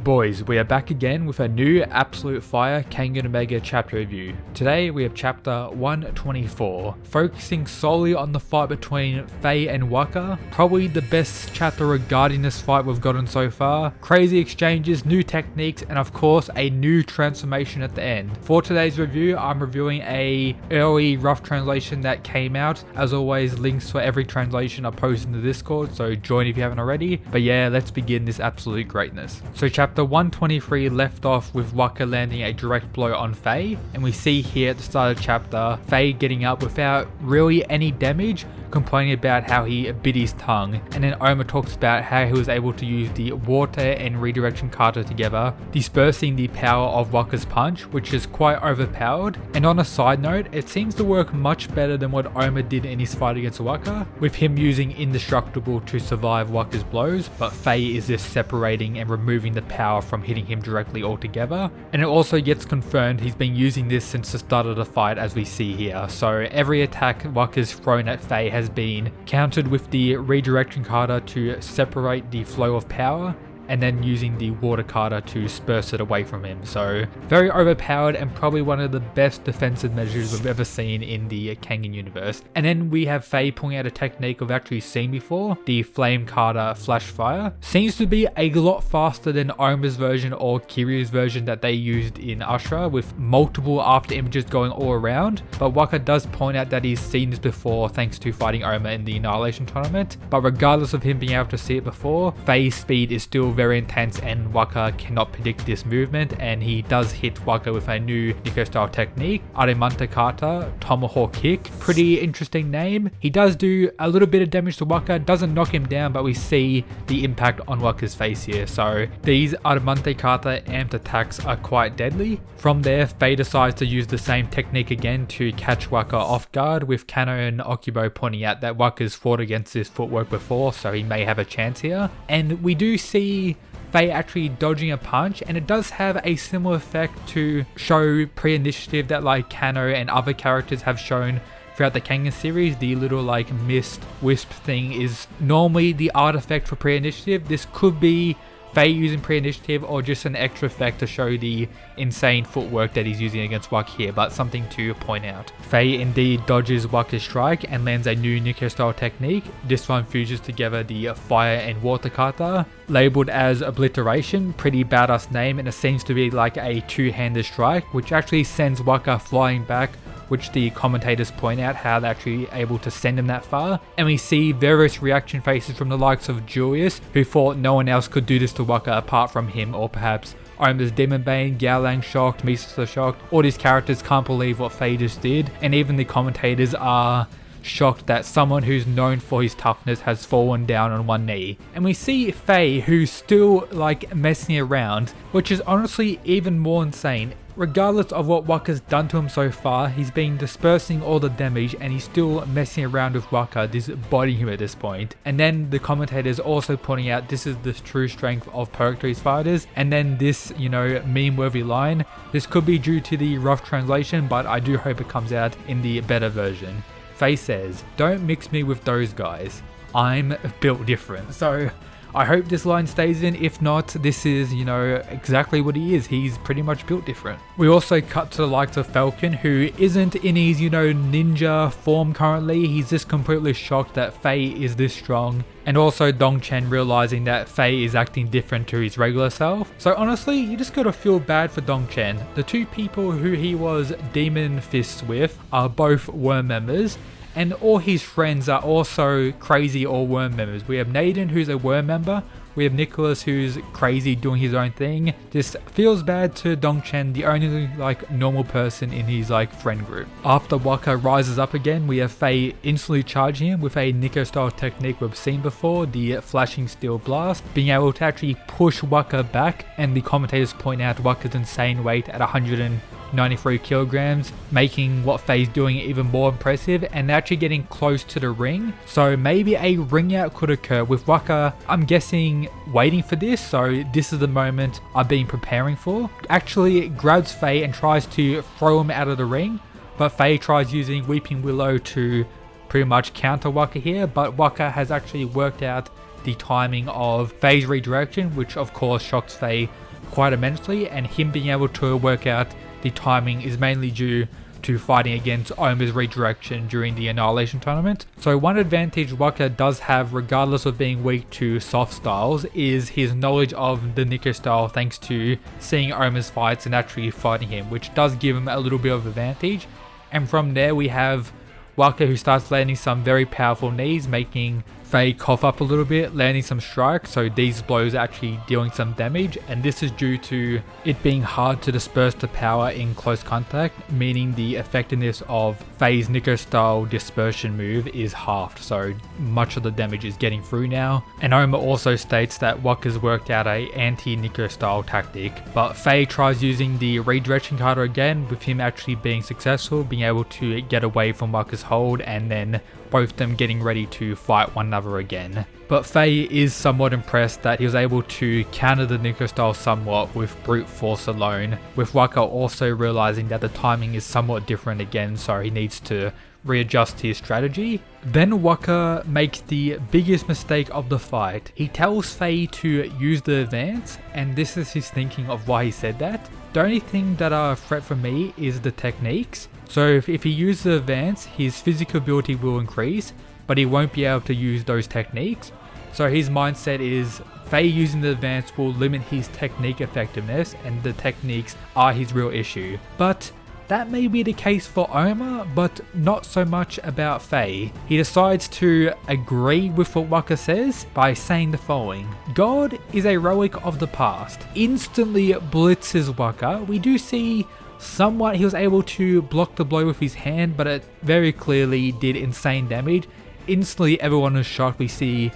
boys, we are back again with a new Absolute Fire Kengan Omega Chapter review. Today we have Chapter 124, focusing solely on the fight between Faye and Waka. Probably the best chapter regarding this fight we've gotten so far. Crazy exchanges, new techniques, and of course a new transformation at the end. For today's review, I'm reviewing a early rough translation that came out. As always, links for every translation are posted in the Discord, so join if you haven't already. But yeah, let's begin this absolute greatness. So Chapter 123 left off with Waka landing a direct blow on Faye, and we see here at the start of the chapter, Faye getting up without really any damage, complaining about how he bit his tongue, and then Oma talks about how he was able to use the water and redirection kata together, dispersing the power of Waka's punch, which is quite overpowered. And on a side note, it seems to work much better than what Oma did in his fight against Waka, with him using indestructible to survive Waka's blows, but Faye is just separating and removing the power from hitting him directly altogether. And it also gets confirmed he's been using this since the start of the fight, as we see here. So every attack Waka's thrown at Faye has been countered with the redirection kata to separate the flow of power, and then using the water kata to disperse it away from him. So very overpowered and probably one of the best defensive measures we've ever seen in the Kengan universe. And then we have Faye pulling out a technique we've actually seen before, the flame kata flash fire. Seems to be a lot faster than Oma's version or Kiryu's version that they used in Ashura, with multiple after images going all around. But Waka does point out that he's seen this before thanks to fighting Oma in the Annihilation tournament. But regardless of him being able to see it before, Faye's speed is still very intense and Waka cannot predict this movement, and he does hit Waka with a new Nico style technique, Arimante Kata Tomahawk Kick. Pretty interesting name. He does do a little bit of damage to Waka, doesn't knock him down, but we see the impact on Waka's face here. So these Arimante Kata amped attacks are quite deadly. From there, Faye decides to use the same technique again to catch Waka off guard, with Kano and Okubo pointing out that Waka's fought against this footwork before, so he may have a chance here. And we do see Faye actually dodging a punch, and it does have a similar effect to show pre-initiative that like Kano and other characters have shown throughout the Kengan series. The little like mist wisp thing is normally the artifact for pre-initiative. This could be Faye using pre-initiative or just an extra effect to show the insane footwork that he's using against Waka here, but something to point out. Faye indeed dodges Waka's strike and lands a new Nico style technique. This one fuses together the fire and water kata, labeled as obliteration. Pretty badass name, and it seems to be like a two-handed strike, which actually sends Waka flying back, which the commentators point out how they're actually able to send him that far. And we see various reaction faces from the likes of Julius, who thought no one else could do this to Waka apart from him, or perhaps Oma's Demon Bane, Gaolang shocked, Misato shocked. All these characters can't believe what Faye just did, and even the commentators are shocked that someone who's known for his toughness has fallen down on one knee. And we see Faye, who's still like messing around, which is honestly even more insane. Regardless of what Waka's done to him so far, he's been dispersing all the damage and he's still messing around with Waka, just biting him at this point. And then the commentators also pointing out this is the true strength of Purgatory's fighters. And then this, you know, meme-worthy line. This could be due to the rough translation, but I do hope it comes out in the better version. Faye says, "Don't mix me with those guys. I'm built different." So I hope this line stays in. If not, this is, you know, exactly what he is. He's pretty much built different. We also cut to the likes of Falcon, who isn't in his, you know, ninja form currently. He's just completely shocked that Faye is this strong. And also Dongchen realizing that Faye is acting different to his regular self. So honestly, you just gotta feel bad for Dongchen. The two people who he was demon fists with are both worm members, and all his friends are also crazy or worm members. We have Naden, who's a worm member. We have Nicholas, who's crazy doing his own thing. Just feels bad to Dongchen, the only like normal person in his like friend group. After Waka rises up again, we have Faye instantly charging him with a Nico style technique we've seen before, the flashing steel blast, being able to actually push Waka back. And the commentators point out Waka's insane weight at 193 kilograms, making what Faye's doing even more impressive, and they're actually getting close to the ring. So maybe a ring out could occur with Waka, I'm guessing, waiting for this. So this is the moment I've been preparing for. Actually grabs Faye and tries to throw him out of the ring, but Faye tries using Weeping Willow to pretty much counter Waka here, but Waka has actually worked out the timing of Faye's redirection, which of course shocks Faye quite immensely, and him being able to work out the timing is mainly due to fighting against Oma's redirection during the Annihilation tournament. So one advantage Waka does have, regardless of being weak to soft styles, is his knowledge of the Nico style thanks to seeing Oma's fights and actually fighting him, which does give him a little bit of advantage. And from there we have Waka, who starts landing some very powerful knees, making Faye cough up a little bit, landing some strikes, so these blows are actually dealing some damage, and this is due to it being hard to disperse the power in close contact, meaning the effectiveness of Faye's Nico style dispersion move is halved, so much of the damage is getting through now. And Oma also states that Waka's worked out a anti-Nico style tactic, but Faye tries using the redirection card again, with him actually being successful, being able to get away from Waka's hold, and then both them getting ready to fight one another again. But Faye is somewhat impressed that he was able to counter the Nico style somewhat with brute force alone, with Waka also realizing that the timing is somewhat different again, so he needs to readjust his strategy. Then Waka makes the biggest mistake of the fight. He tells Faye to use the advance, and this is his thinking of why he said that. The only thing that are a threat for me is the techniques. So if he uses the advance, his physical ability will increase, but he won't be able to use those techniques. So his mindset is Faye using the advance will limit his technique effectiveness, and the techniques are his real issue. But that may be the case for Oma, but not so much about Faye. He decides to agree with what Waka says by saying the following: God is a relic of the past. Instantly blitzes Waka. We do see somewhat he was able to block the blow with his hand, but it very clearly did insane damage. Instantly everyone is shocked. We see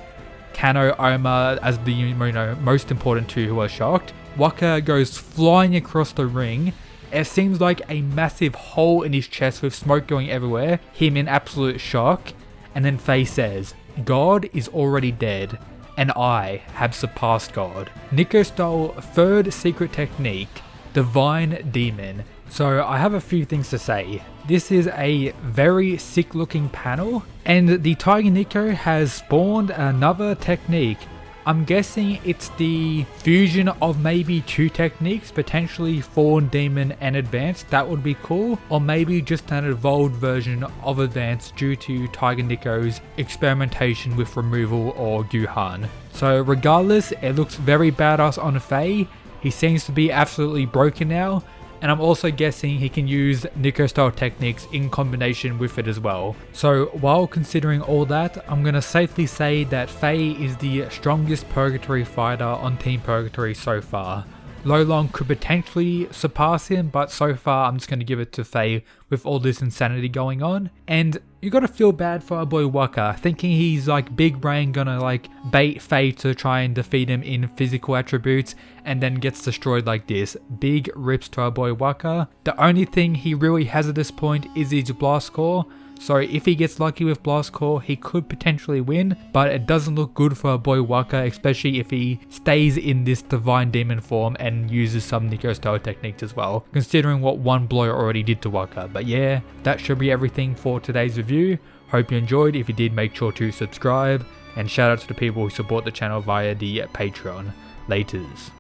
Kano, Oma as the most important two who are shocked. Waka goes flying across the ring. It seems like a massive hole in his chest with smoke going everywhere, him in absolute shock. And then Faye says, God is already dead, and I have surpassed God. Nico style third secret technique, Divine Demon. So I have a few things to say. This is a very sick looking panel, and the Tiger Nico has spawned another technique. I'm guessing it's the fusion of maybe two techniques, potentially Fallen Demon and Advanced. That would be cool. Or maybe just an evolved version of Advanced due to Tiger Nico's experimentation with removal or Guhan. So regardless, it looks very badass on Faye. He seems to be absolutely broken now. And I'm also guessing he can use Nico style techniques in combination with it as well. So while considering all that, I'm going to safely say that Faye is the strongest Purgatory fighter on Team Purgatory so far. Lolong could potentially surpass him, but so far I'm just going to give it to Faye with all this insanity going on. And you gotta feel bad for our boy Waka, thinking he's like big brain gonna like bait Faye to try and defeat him in physical attributes, and then gets destroyed like this. Big rips to our boy Waka. The only thing he really has at this point is his Blast Core. So if he gets lucky with Blast Core, he could potentially win, but it doesn't look good for our boy Waka, especially if he stays in this Divine Demon form and uses some Nico style techniques as well, considering what one blow already did to Waka. But yeah, that should be everything for today's review. Hope you enjoyed. If you did, make sure to subscribe, and shout out to the people who support the channel via the Patreon. Laters.